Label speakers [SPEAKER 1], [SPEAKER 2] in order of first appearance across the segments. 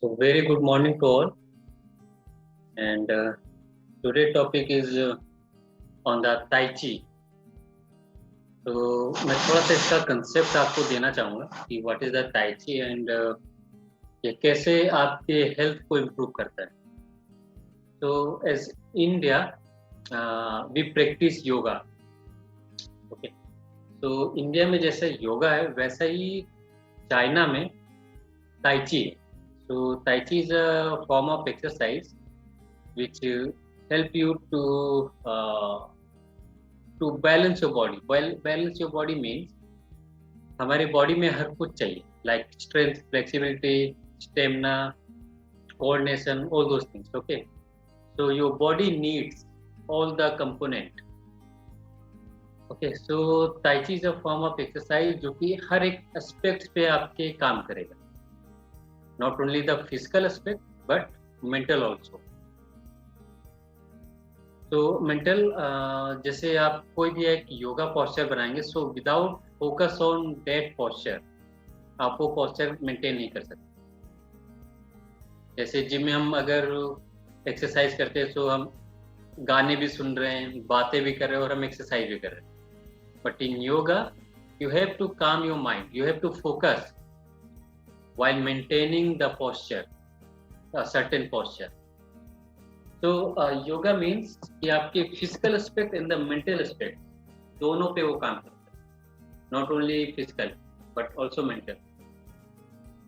[SPEAKER 1] So very good morning to all, and today topic is on the Tai Chi. तो मैं थोड़ा सा इसका कंसेप्ट आपको देना चाहूँगा कि what is the Tai Chi and ये कैसे आपके हेल्थ को इम्प्रूव करता है. तो as India we practice yoga. Okay, तो इंडिया में जैसे योगा है वैसा ही चाइना में Tai Chi है. So Tai Chi is a form of exercise which help you to balance your body. Well, balance your body means हमारे body में हर कुछ चाहिए, like strength, flexibility, stamina, coordination, all those things. Okay, so your body needs all the component. Okay, so Tai Chi is a form of exercise जो कि हर एक aspect पे आपके काम करेगा. Not only the physical aspect but mental also. तो mental जैसे आप कोई भी एक योगा पोस्चर बनाएंगे, so without focus on that posture आप वो पोस्चर मेंटेन नहीं कर सकते. जैसे जिम में हम अगर एक्सरसाइज करते हैं तो हम गाने भी सुन रहे हैं, बातें भी कर रहे हैं और हम एक्सरसाइज भी कर रहे हैं. But in yoga you have to calm your mind, you have to focus while maintaining the posture, a certain posture. So yoga means कि आपके physical aspect and the mental aspect दोनों पे वो काम करता है. Not only physical but also mental.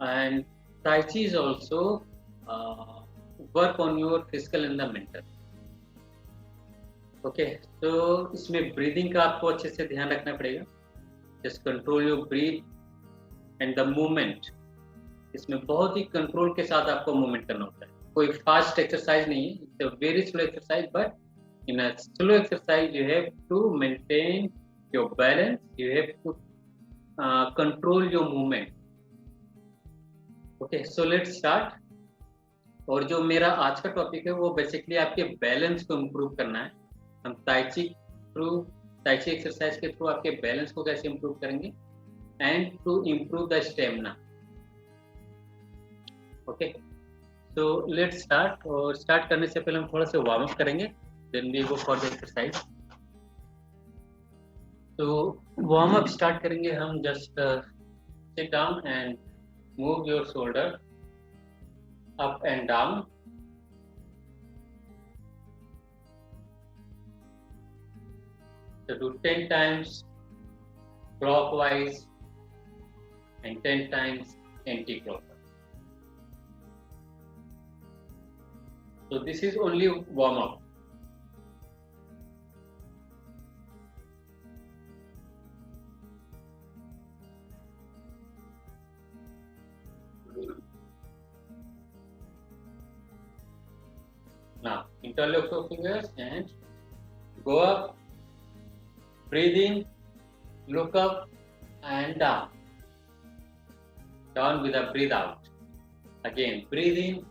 [SPEAKER 1] And Tai Chi is also work on your physical and the mental. Okay, so इसमें breathing का आपको अच्छे से ध्यान रखना पड़ेगा. Just control your breath and the movement. इसमें बहुत ही कंट्रोल के साथ आपको मूवमेंट करना होता है. कोई फास्ट एक्सरसाइज नहीं है, it's a very slow exercise, but in a slow exercise you have to maintain your balance, you have to control your movement. Okay, so let's start. और जो मेरा आज का टॉपिक है वो बेसिकली आपके बैलेंस को इम्प्रूव करना है. हम Tai Chi एक्सरसाइज के थ्रू आपके बैलेंस को कैसे इम्प्रूव करेंगे and to improve the stamina. Okay, so let's start. और स्टार्ट करने से पहले हम थोड़ा सा वार्म अप करेंगे, then we go for the exercise. तो वार्म अप स्टार्ट करेंगे हम. Just sit down and move your shoulder up and down. So do 10 times clockwise and 10 times anti-clockwise. So this is only warm up. Now interlock your fingers and go up, breathe in, look up and down. Down with a breathe out. Again breathe in,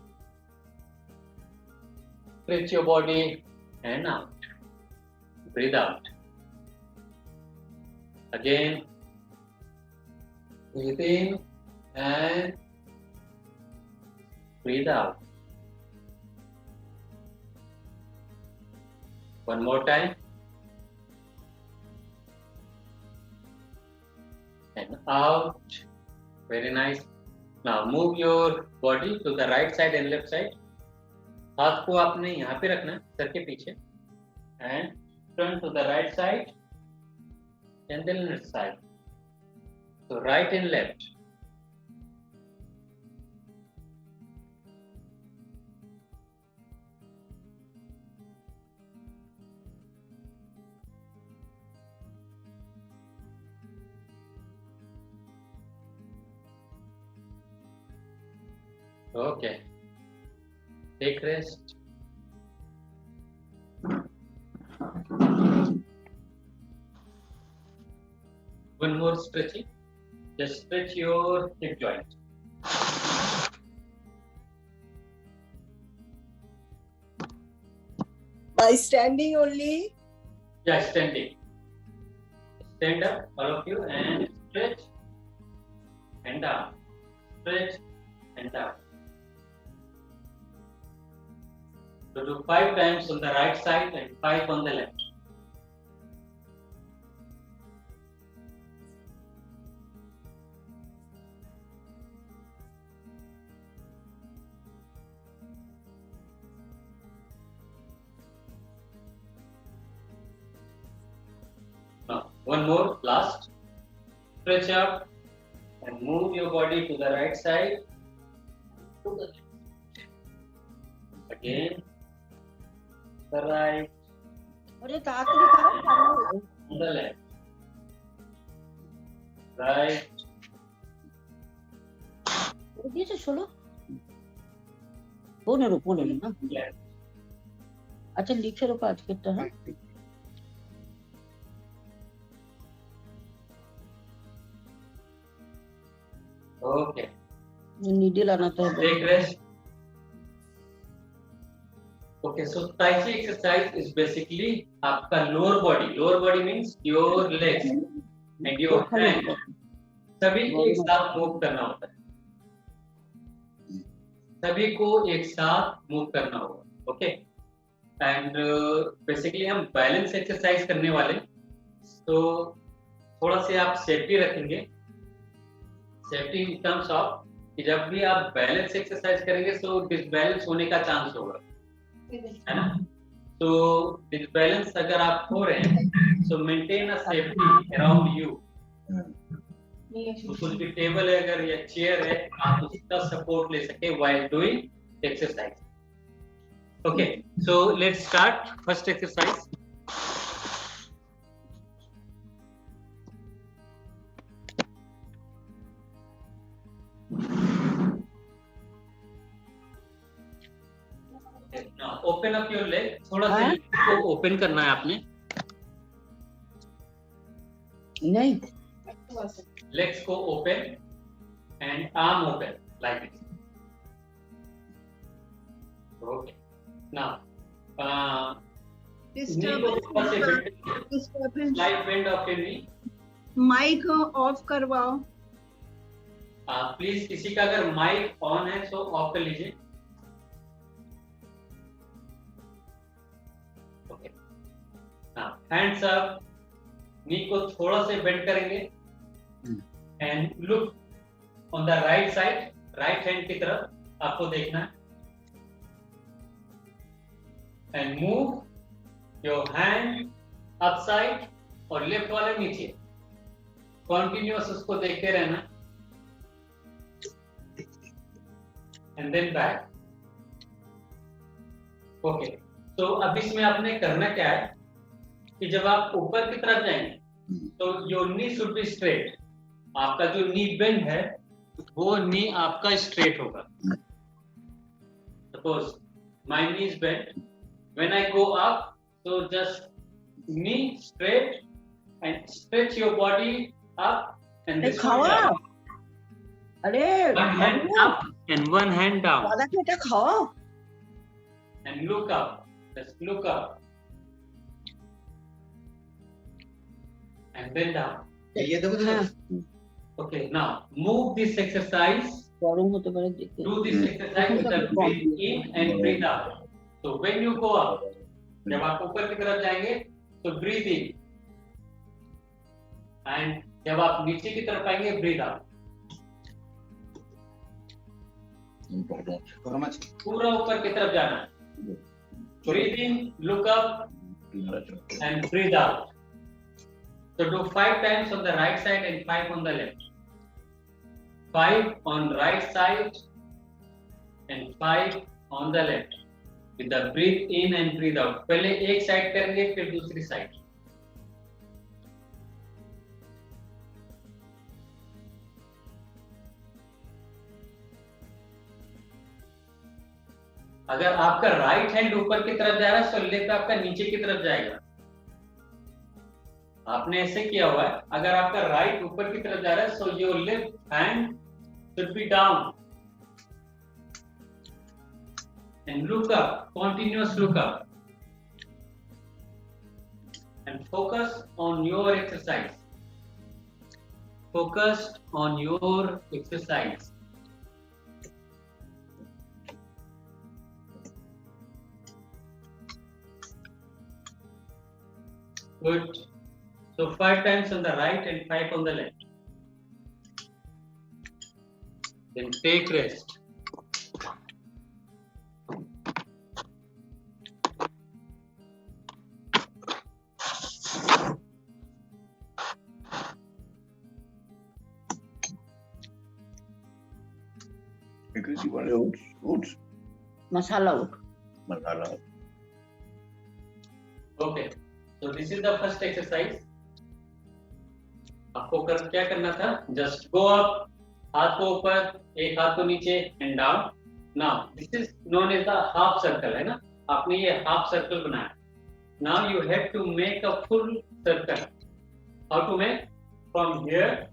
[SPEAKER 1] stretch your body and out. Breathe out. Again, breathe in and breathe out. One more time. And out. Very nice. Now move your body to the right side and left side. हाथ को आपने यहाँ पे रखना है sir के पीछे and turn to the right side and then left side. तो right and left. Okay, take rest. One more stretching. Just stretch your hip joint.
[SPEAKER 2] By standing only?
[SPEAKER 1] Yeah, standing. Stand up, all of you, and stretch and down. Stretch and down. So do 5 times on the right side and 5 on the left. Now, one more, last. Stretch up and move your body to the right side. To the left. Again, the right,
[SPEAKER 2] अरे ताकड़ी करो
[SPEAKER 1] on the left. Right,
[SPEAKER 3] দিয়েছে 16 15 না
[SPEAKER 1] left.
[SPEAKER 3] আচ্ছা লিখে রাখো আজকেরটা হ্যাঁ
[SPEAKER 1] Okay.
[SPEAKER 3] Needle আনাতে হবে
[SPEAKER 1] Take rest. Okay, so Tai Chi exercise is basically आपका lower body. Lower body means your legs and your hands. सभी एक साथ मूव करना होता है. सभी को एक साथ मूव करना होगा. Okay. And basically हम बैलेंस एक्सरसाइज करने वाले. तो थोड़ा से आप सेफ्टी रखेंगे. सेफ्टी इन टर्म्स ऑफ कि जब भी आप बैलेंस एक्सरसाइज करेंगे तो डिसबैलेंस होने का चांस होगा, है ना? तो डिसबैलेंस अगर आप हो रहे हैं सो maintain a safety around you. कुछ भी टेबल है अगर या चेयर है आप उसका सपोर्ट ले सके while doing exercise. Okay, so let's start first exercise. Open up your leg. थोड़ा सा को ओपन करना है आपने.
[SPEAKER 3] नहीं
[SPEAKER 1] Legs को open and arm open like this. Okay. Now, knee को ऊपर से bend, slight bend of your knee.
[SPEAKER 2] Mic off करवाओ.
[SPEAKER 1] प्लीज किसी का अगर माइक ऑन है तो ऑफ कर लीजिए. Okay. Now, hands up. knee को थोड़ा से बेंड करेंगे and look on the right side, right hand की तरफ आपको देखना है and move your hand upside और लेफ्ट वाले नीचे. कंटिन्यूअस उसको देखते रहना and then back. ओके, तो अब इसमें आपने करना क्या है कि जब आप ऊपर की तरफ जाएंगे तो your knee should be straight. आपका जो नी बेंड है वो नी आपका स्ट्रेट होगा. Suppose my knee is bend. When I go up so just knee straight and stretch your body up and this
[SPEAKER 3] खाओ.
[SPEAKER 1] one down.
[SPEAKER 3] अरे
[SPEAKER 1] One hand up and one hand down
[SPEAKER 3] दादा बेटा खाओ.
[SPEAKER 1] and look up. Just look up and then down.
[SPEAKER 4] ये देखो
[SPEAKER 3] हाँ,
[SPEAKER 1] Okay, now move this exercise.
[SPEAKER 3] गरम होते पारे देखते.
[SPEAKER 1] Do this exercise with the breathe in and breathe out. So when you go up, जब आप ऊपर की तरफ जाएंगे तो breathe in and जब आप नीचे की तरफ आएंगे breathe out. पूरा ऊपर की तरफ जाना है. Breathe in, look up and breathe out. So do 5 times on the right side and 5 on the left. 5 on right side and 5 on the left. With the breathe in and breathe out. पहले एक side करेंगे फिर दूसरी side. अगर आपका right hand ऊपर की तरफ जा रहा है तो लेफ्ट आपका नीचे की तरफ जाएगा. आपने ऐसे किया हुआ है. अगर आपका राइट ऊपर की तरफ जा रहा है so your left hand should be down and look up, continuous look up and focus on your exercise. Focus on your exercise. Good. So 5 times on the right and 5 on the left. Then take rest.
[SPEAKER 4] Because you want oats,
[SPEAKER 3] मसाला उठ
[SPEAKER 4] masala.
[SPEAKER 1] Okay. So this is the first exercise. आपको क्या करना था? Just go up, हाथ को ऊपर, एक हाथ को नीचे, and down. Now this is known as the half circle, है ना? आपने ये half circle बनाया. Now you have to make a full circle. How to make? From here,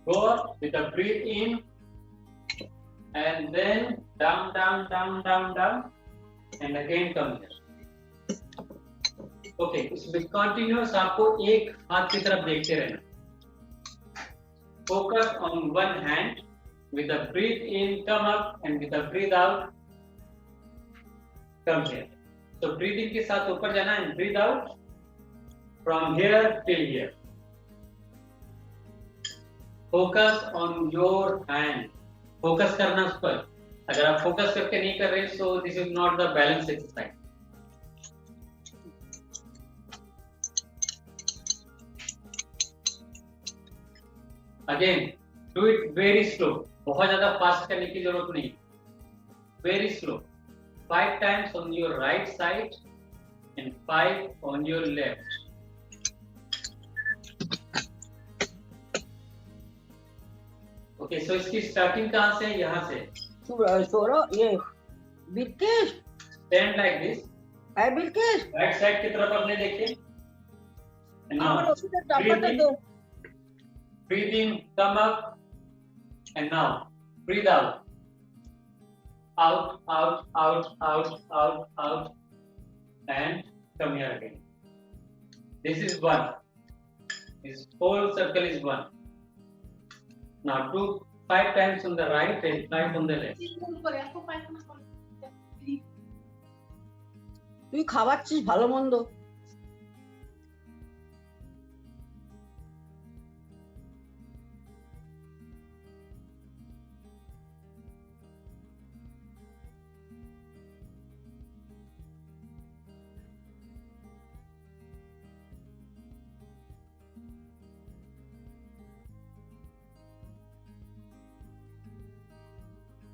[SPEAKER 1] go up with a breathe in, and then down, down, down, down, down, and again come here. Okay, इसमें continuous आपको एक हाथ की तरफ देखते रहना. Focus on one hand with a breathe in, come up, and with a breathe out, come here. So breathing के साथ ऊपर जाना and breathe out from here till here. Focus on your hand. Focus करना उस पर. अगर आप focus करके नहीं कर रहे, so this is not the balance exercise. Again, do it very slow. बहुत ज़्यादा fast करने की जरूरत नहीं. Very slow. 5 times on your right side and 5 on your left. Okay, so इसकी starting कहाँ से है? यहाँ से.
[SPEAKER 3] छोरो ये बिल्किस
[SPEAKER 1] Stand like this.
[SPEAKER 3] है बिल्किस
[SPEAKER 1] Right side की तरफ अपने देखिए. And
[SPEAKER 3] और
[SPEAKER 1] now
[SPEAKER 3] उसी से टपट दो
[SPEAKER 1] breathe in, come up, and now breathe out. Out, out, out, out, out, out, and come here again. This is 1. This whole circle is 1. Now do 5 times on the right and 5 on the left.
[SPEAKER 3] তুই খাওয়াচ্ছিস ভালো মন্দ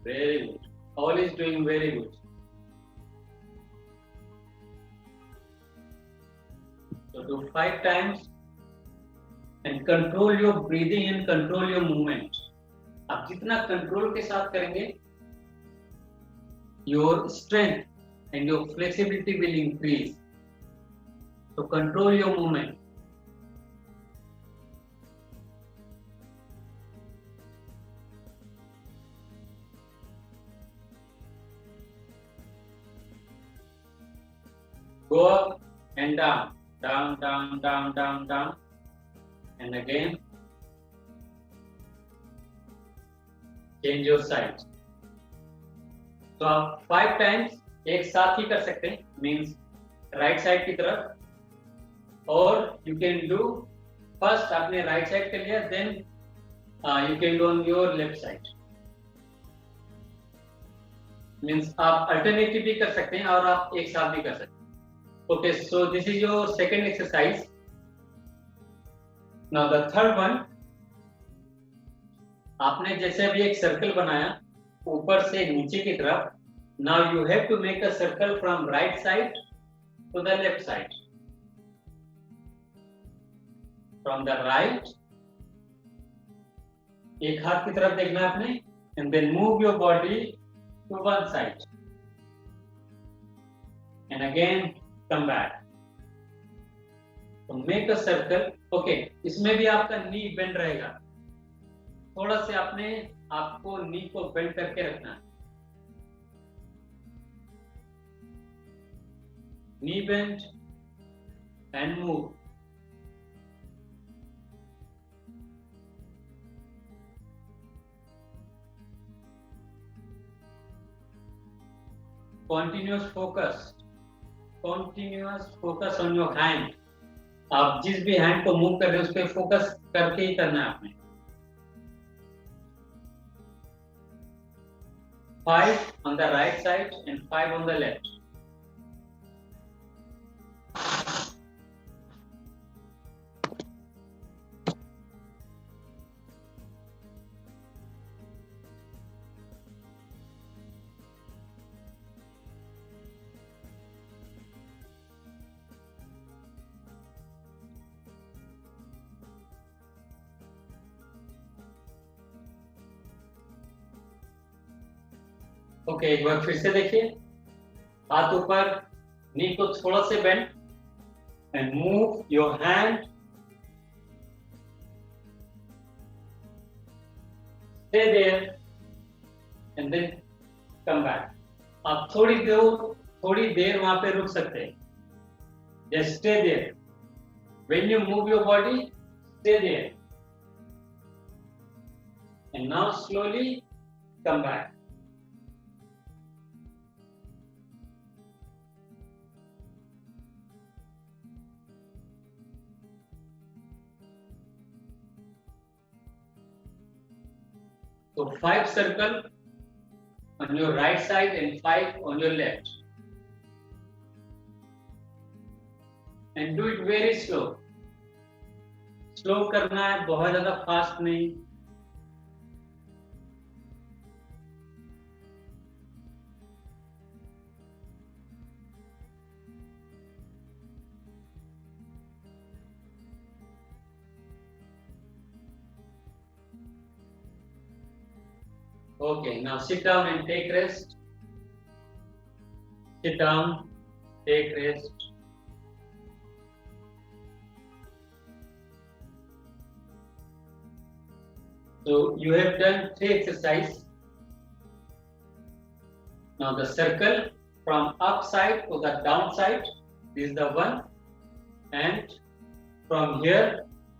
[SPEAKER 1] Very good. All is doing very good. So do 5 times and control your breathing and control your movement. आप जितना control के साथ करेंगे, your strength and your flexibility will increase. So control your movement. Go up and down, down, down, down, down, down, and again change your side. तो आप 5 times एक साथ ही कर सकते हैं, means right side की तरफ, और you can do first आपने right side कर लिया, then you can do on your left side. Means आप alternative भी कर सकते हैं और आप एक साथ भी कर सकते हैं. Okay, so this is your second exercise. Now the third one, आपने जैसे अभी एक सर्कल बनाया ऊपर से नीचे की तरफ. Now you have to make a circle from right side to the left side. From the right, एक हाथ की तरफ देखना है आपने, and then move your body to one side, and again come back. So make a circle. Okay, इसमें भी आपका नी बेंड रहेगा. थोड़ा से आपको नी को बेंड करके रखना है. नी bend and move. Continuous focus on your hand. आप जिस भी हैंड को मूव कर रहे हो उस पर फोकस करके ही करना है आपने। 5 on the right side and 5 on the left. Okay, एक बार फिर से देखिए, हाथ ऊपर, नी को थोड़ा से bend and move your hand, stay there and then come back. आप थोड़ी देर वहां पे रुक सकते हैं। Just stay there, when you move your body stay there and now slowly come back. So 5 circle on your right side and 5 on your left. And do it very slow. Slow करना है, बहुत ज़्यादा fast नहीं। Okay, now sit down and take rest. Sit down, take rest. So you have done 3 exercises. Now the circle from upside to the downside, this is the one, and from here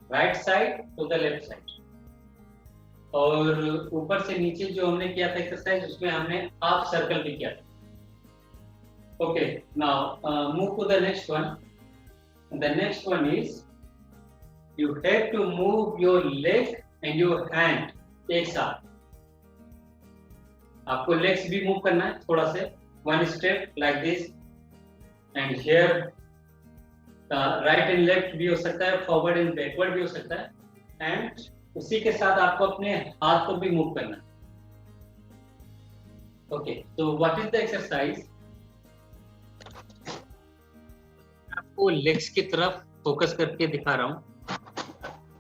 [SPEAKER 1] right side to the left side. और ऊपर से नीचे जो हमने किया था exercise, उसमें हमने हाफ सर्कल भी किया था। Okay, now move to the next one. The next one is you have to move your leg and your hand एक साथ। आपको लेग्स भी मूव करना है थोड़ा से, one step like this, and here right and left भी हो सकता है, फॉरवर्ड एंड बैकवर्ड भी हो सकता है, एंड उसी के साथ आपको अपने हाथ को भी मूव करना है। ओके, तो व्हाट इज द एक्सरसाइज? आपको लेग्स की तरफ फोकस करके दिखा रहा हूं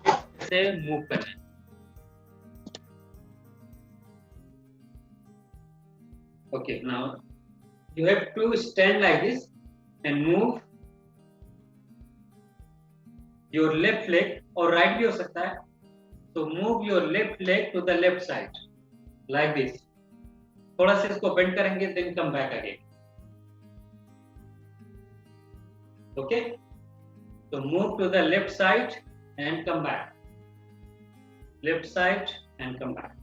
[SPEAKER 1] कैसे मूव करना है। Okay, now you have to stand like this and move your left leg, और राइट भी हो सकता है। So move your left leg to the left side, like this. थोड़ा से इसको bend करेंगे, then come back again. Okay? So move to the left side and come back. Left side and come back.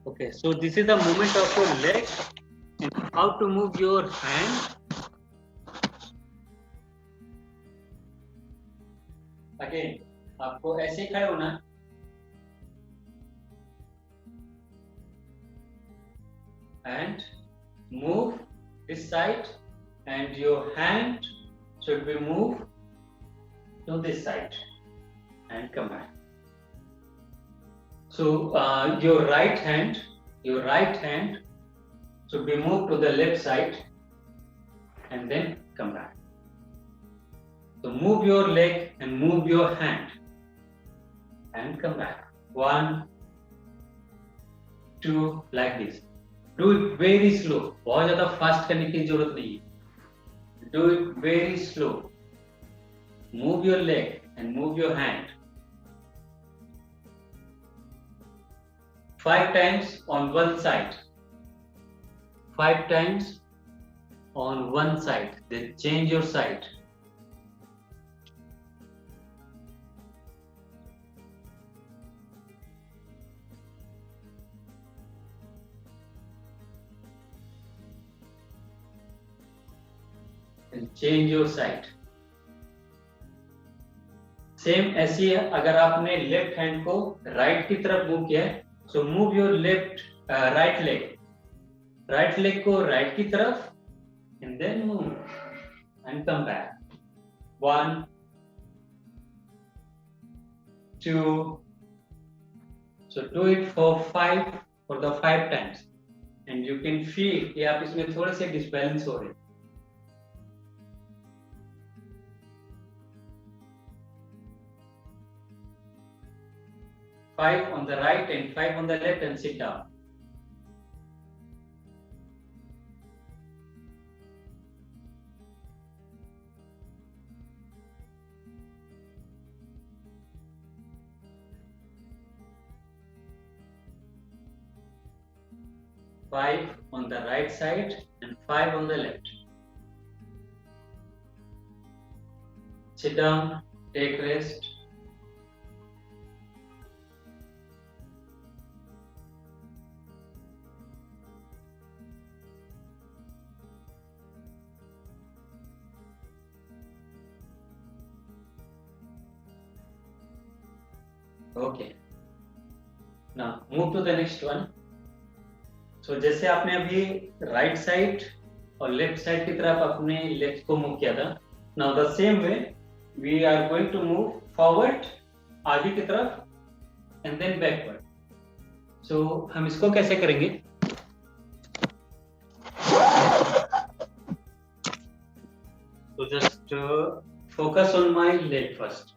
[SPEAKER 1] Okay, so this is the movement of your leg and how to move your hand. Again, आपको ऐसे ही खड़े होना है। And move this side, and your hand should be moved to this side and come back. So your right hand should be moved to the left side and then come back. So move your leg and move your hand and come back. 1, 2, like this. Do it very slow. बहुत ज़्यादा fast करने की जरूरत नहीं है। Do it very slow. Move your leg and move your hand. 5 times on one side. 5 times on one side. Then change your side. And change your side. Same ऐसी है, अगर आपने लेफ्ट हैंड को राइट की तरफ move किया है, so move your left right leg को राइट की तरफ and then move and come back. 1 2. So do it for 5 times and you can feel कि आप इसमें थोड़े से डिसबैलेंस हो रहे हैं. Five on the right and 5 on the left and sit down. Five on the right side and 5 on the left. Sit down, take rest. Okay. Now move to the next one. So जैसे आपने अभी right side और left side की तरफ अपने legs को move किया था, now the same way we are going to move forward, आगे की तरफ एंड देन बैकवर्ड. सो हम इसको कैसे करेंगे? तो just focus on my leg first.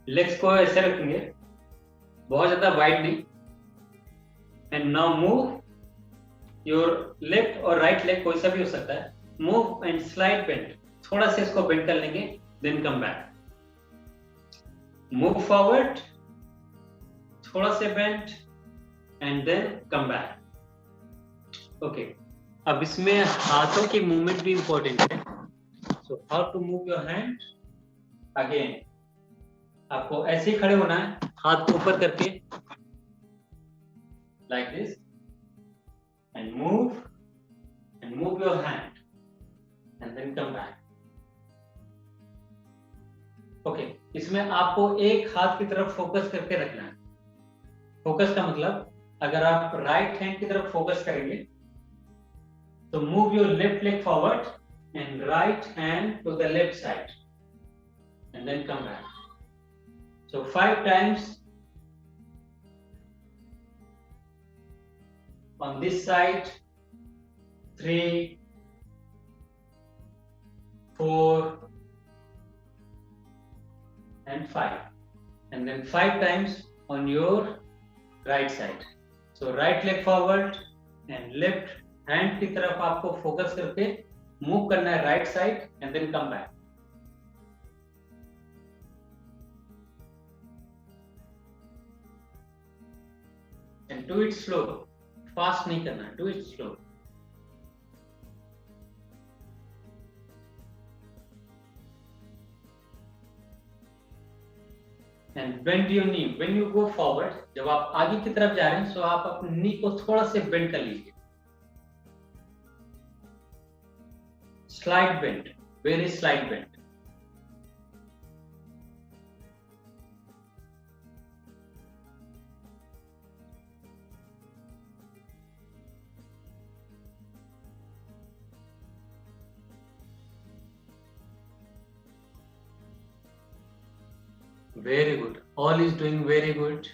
[SPEAKER 1] Legs को ऐसे रखेंगे, बहुत ज्यादा वाइड नहीं, and now move your left और राइट लेग, कोई सा भी हो सकता है. मूव एंड स्लाइड बेंड, थोड़ा सा इसको बेंड कर लेंगे, then come back. Move forward, थोड़ा से bend and then come back. Okay, अब इसमें हाथों की मूवमेंट भी इंपॉर्टेंट है. So how to move your hand? Again आपको ऐसे ही खड़े होना है, हाथ को ऊपर करके like this and move your hand and then come back. Okay, इसमें आपको एक हाथ की तरफ फोकस करके रखना है. फोकस का मतलब अगर आप राइट हैंड की तरफ फोकस करेंगे तो move your left leg forward and right hand to the left side and then come back. So 5 times on this side, 3, 4 and 5, and then 5 times on your right side. So right leg forward and left hand की तरफ आपको focus करके move करना है right side and then come back. And do it slow. Fast नहीं करना, do it slow. And bend your knee when you go forward. जब आप आगे की तरफ जा रहे हैं, सो आप अपने नी को थोड़ा से बेंड कर लीजिए. Slide bend, very slide bend. Very good. All is doing very good.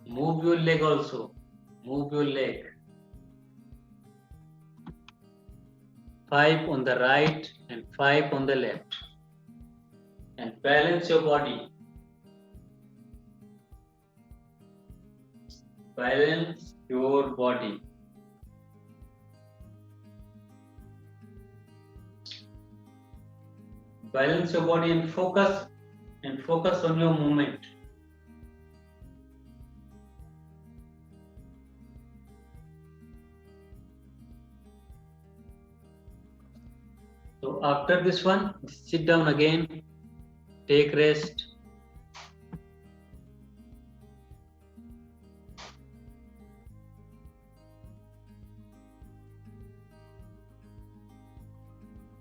[SPEAKER 1] Move your leg also. Move your leg. 5 on the right and 5 on the left. And balance your body. Balance your body. Balance your body and focus on your movement. So after this one, sit down again, take rest.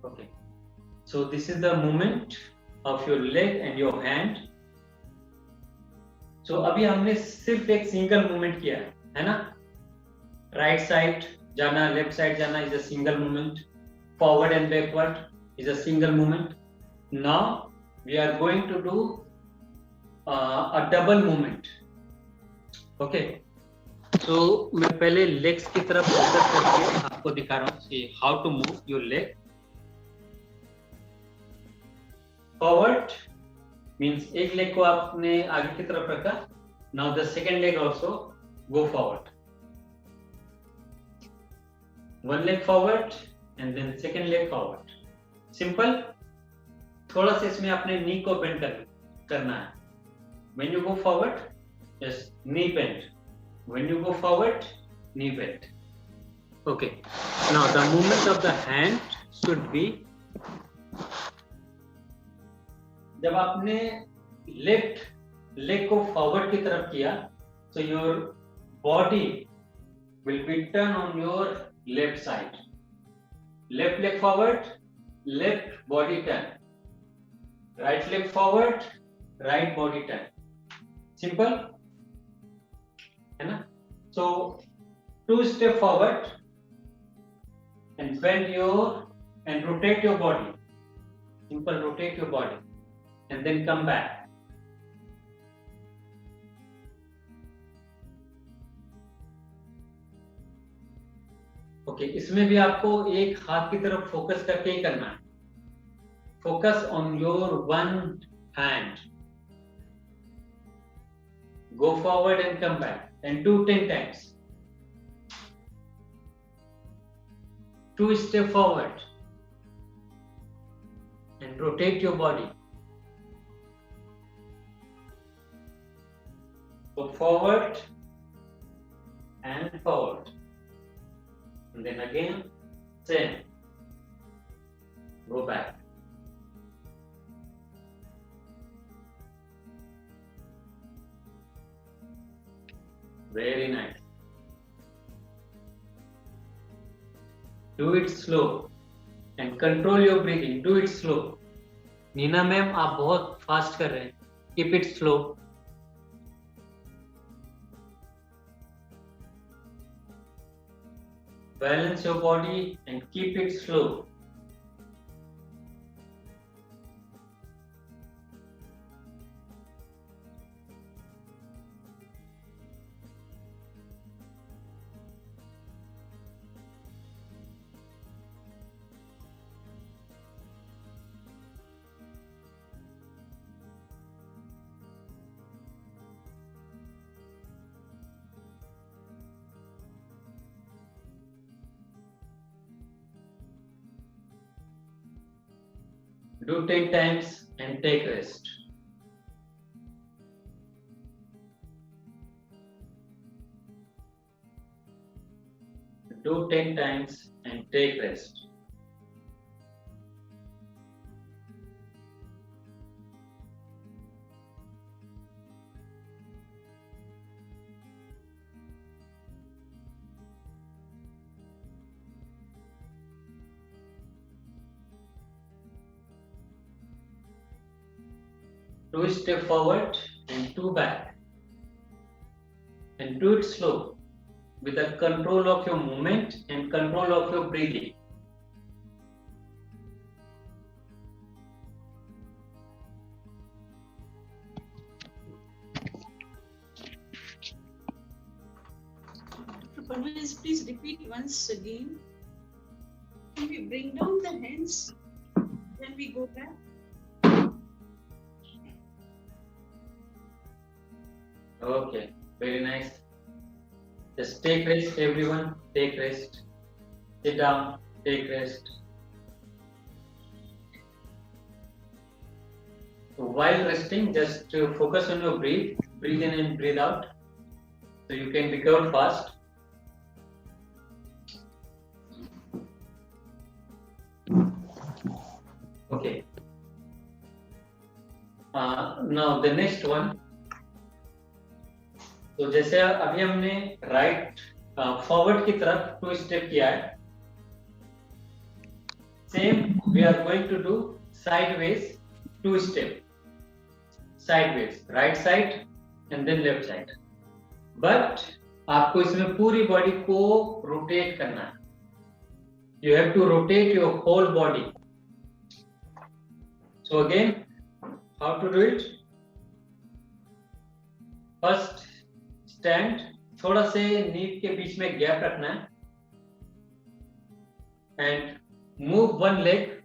[SPEAKER 1] Okay. So this is the movement of your leg and your hand. So अभी हमने सिर्फ एक single movement किया है ना? Right side जाना, left side जाना is a single movement. Forward and backward is a single movement. Now we are going to do a double movement. Okay. So मैं पहले legs की तरफ फोकस करके आपको दिखा रहा हूँ. See how to move your leg. Forward means एक leg को आपने आगे की तरफ रखा. Now the second leg also go forward. One leg forward and then second leg forward. Simple. थोड़ा सा इसमें अपने knee को bend करना है. When you go forward, just knee bend. When you go forward, knee bend. Okay. Now the movement of the hand should be. जब आपने left leg को फॉरवर्ड की तरफ किया, so your body will be turned on your left side. Left leg forward, left body turn. Right leg forward, right body turn. Simple, है ना? So 2 step forward and bend and rotate your body. Simple, rotate your body. And then come back. Okay, इसमें भी आपको एक हाथ की तरफ focus करके ही करना है. Focus on your one hand. Go forward and come back and do 10 times. 2 step forward and rotate your body. Go forward and forward. And then again, same. Go back. Very nice. Do it slow and control your breathing. Do it slow. Neena ma'am आप बहुत fast कर रहे हैं. Keep it slow. Balance your body and keep it slow. Do 10 times and take rest. Do 10 times and take rest. Two step forward and 2 back. And do it slow with the control of your movement and control of your breathing.
[SPEAKER 2] Parvez, please repeat once again. When we bring down the hands, then we go back.
[SPEAKER 1] Okay, very nice. Just take rest, everyone. Take rest. Sit down. Take rest. So while resting, just focus on your breathe. Breathe in and breathe out. So you can recover fast. Okay. Now the next one. तो जैसे अभी हमने right forward की तरफ 2 step किया है, same we are going to do sideways 2 step. Sideways, right side and then left side. But आपको इसमें पूरी बॉडी को रोटेट करना है. You have to rotate your whole body. So again, how to do it? First, stand. थोड़ा से NEET के बीच में गैप रखना है. And move one leg.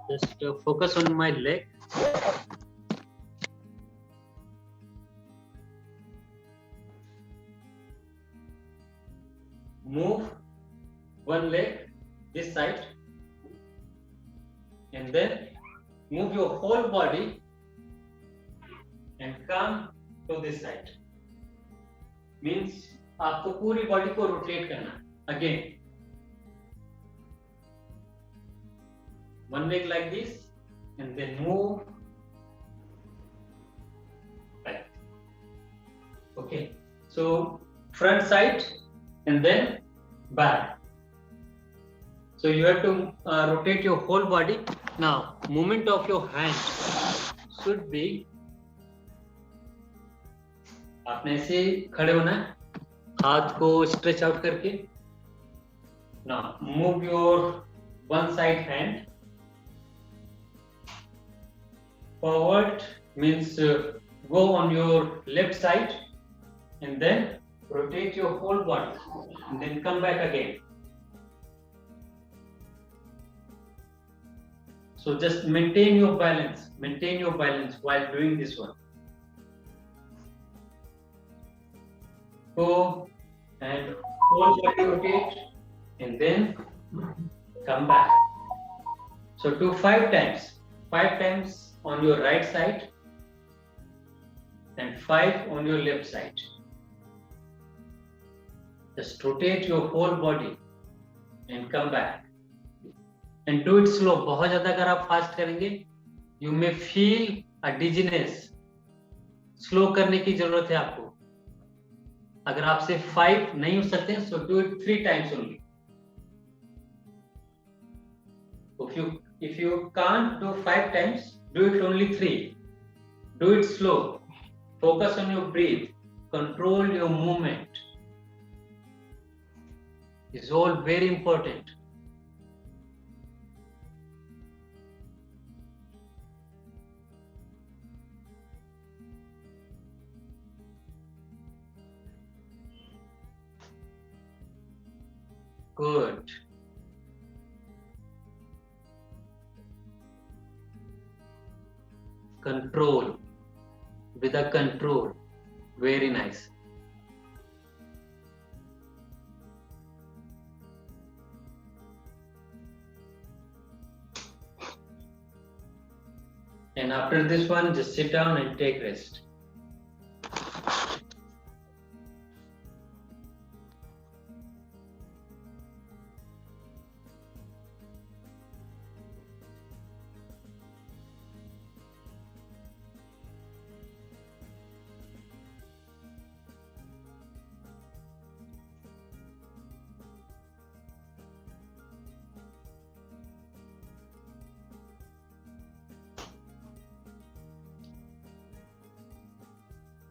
[SPEAKER 1] Just focus on my leg. Move one leg this side and then move your whole body and come to this side. Means आपको पूरी body को rotate करना है. Again, one leg like this and then move back. Okay, so front side and then back. So you have to rotate your whole body. Now, movement of your hand should be, आपने ऐसे खड़े होना है, हाथ को stretch out करके. Now, move your one side hand forward, means go on your left side and then rotate your whole body and then come back again. So just maintain your balance while doing this one. Go and whole body rotate and then come back. So do 5 times. 5 times on your right side and 5 on your left side. Just rotate your whole body and come back. And do it slow. बहुत ज़्यादा अगर आप fast करेंगे, you may feel a dizziness. Slow करने की जरूरत है आपको. अगर आपसे 5 नहीं हो सकते, so do it 3 times only. If you can't do 5 times, do it only 3. Do it slow. Focus on your breath. Control your movement. It's all very important. Good. Control. With a control. Very nice. And after this one, just sit down and take rest.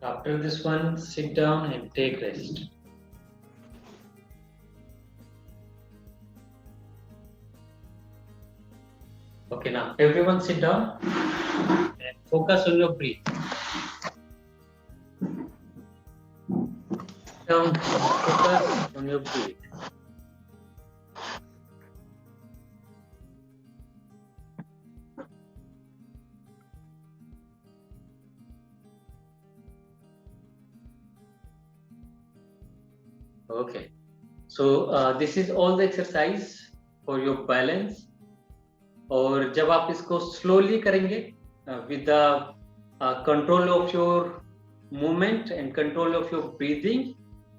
[SPEAKER 1] After this one, sit down and take rest. Okay, now everyone sit down and focus on your breath. Down, focus on your breath. Okay, so this is all the exercise for your balance. और जब आप इसको slowly करेंगे with the control of your movement and control of your breathing,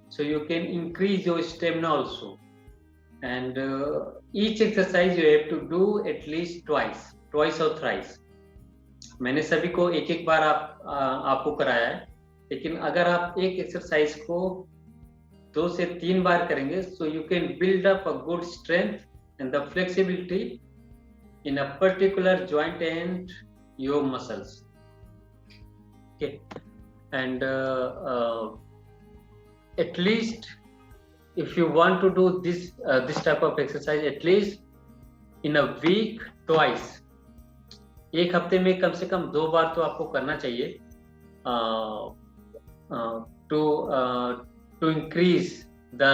[SPEAKER 1] so you can increase your stamina also. And each exercise you have to do at least twice or thrice. मैंने सभी को एक बार आपको कराया है, लेकिन अगर आप एक एक्सरसाइज को 2 से 3 बार करेंगे, so you can build up a good strength and the flexibility in a particular joint and your muscles. Okay, and at least if you want to do this type of exercise, at least in a week twice, एक हफ्ते में कम से कम 2 बार तो आपको करना चाहिए to increase the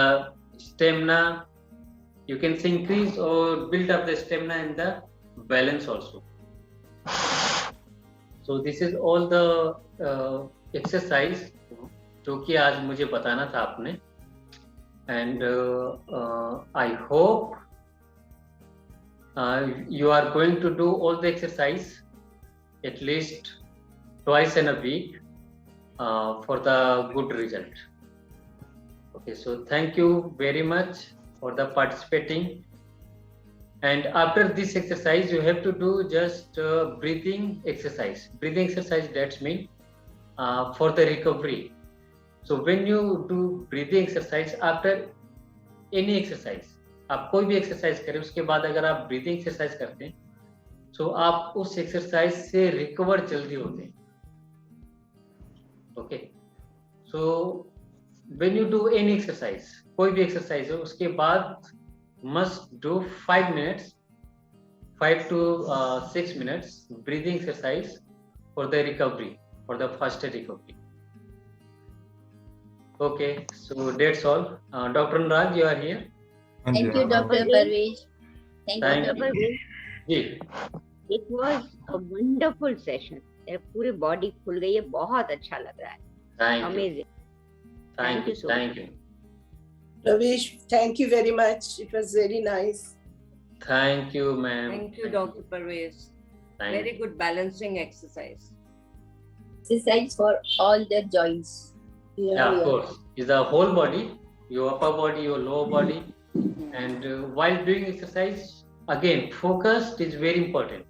[SPEAKER 1] stamina. You can say increase or build up the stamina and the balance also. So this is all the exercise जो कि आज मुझे बताना था आपने, and I hope you are going to do all the exercise at least twice in a week for the good result. Okay, so thank you very much for the participating. And after this exercise, you have to do just breathing exercise. Breathing exercise, that's mean for the recovery. So when you do breathing exercise after any exercise, आप कोई भी exercise करें उसके बाद अगर आप breathing exercise करते हैं तो आप उस एक्सरसाइज से रिकवर जल्दी होते हैं. Okay, so when you do any exercise, कोई भी एक्सरसाइज हो, उसके बाद must do 5 minutes 5 to 6 minutes breathing exercise for the recovery, for the faster recovery. Okay, so that's all. Dr. Anurag, you are here.
[SPEAKER 5] Thank you, Dr. Parvez. Thank you, Dr. Parvez.
[SPEAKER 1] जी,
[SPEAKER 5] It was a wonderful session. पूरी body खुल गई है, बहुत अच्छा लग रहा है.
[SPEAKER 1] thank you,
[SPEAKER 5] Amazing.
[SPEAKER 1] thank you,
[SPEAKER 5] so
[SPEAKER 1] thank you,
[SPEAKER 6] Ravish, thank you very much. It was very nice.
[SPEAKER 1] thank you, ma'am.
[SPEAKER 7] Thank you, Dr. Parvez.
[SPEAKER 1] Thank
[SPEAKER 7] Very
[SPEAKER 1] you.
[SPEAKER 7] good balancing exercise.
[SPEAKER 5] Exercise for all the joints.
[SPEAKER 1] Yeah, of course. Is the whole body, your upper body, your lower body, and while doing exercise, again, focus is very important.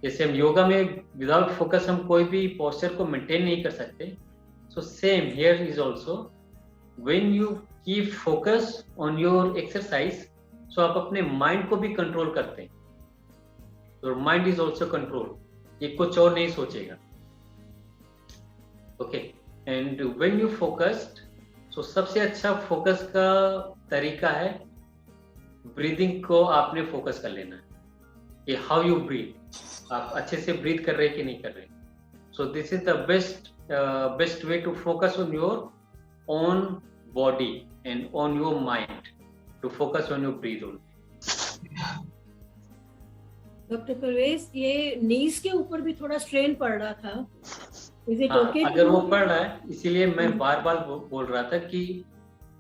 [SPEAKER 1] जैसे हम योगा में without focus हम कोई भी posture को maintain नहीं कर सकते. So same here is also, when you keep focus on your exercise, so आप अपने माइंड को भी कंट्रोल करते हैं. Your mind is also control, ये कुछ और नहीं सोचेगा. Okay, and when you focused, so सबसे अच्छा फोकस का तरीका है ब्रीदिंग को आपने फोकस कर लेना है कि हाउ यू ब्रीथ, आप अच्छे से ब्रीथ कर रहे हैं कि नहीं कर रहे. So this is the best way to focus on your own body and on your mind, to focus on your breath only.
[SPEAKER 8] Doctor Parvez, ये नीज के ऊपर भी थोड़ा स्ट्रेन पड़ रहा था. Is it okay?
[SPEAKER 1] अगर वो पड़ रहा है, इसीलिए मैं बार बार बोल रहा था कि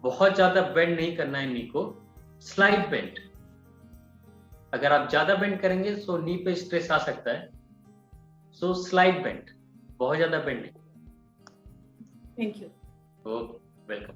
[SPEAKER 1] बहुत ज्यादा बेंड नहीं करना है नी को, स्लाइड बेंड. अगर आप ज्यादा बेंड करेंगे तो नी पे स्ट्रेस आ सकता है. सो स्लाइड बेंड, बहुत ज्यादा बेंड नहीं.
[SPEAKER 8] Thank you.
[SPEAKER 1] Okay, welcome.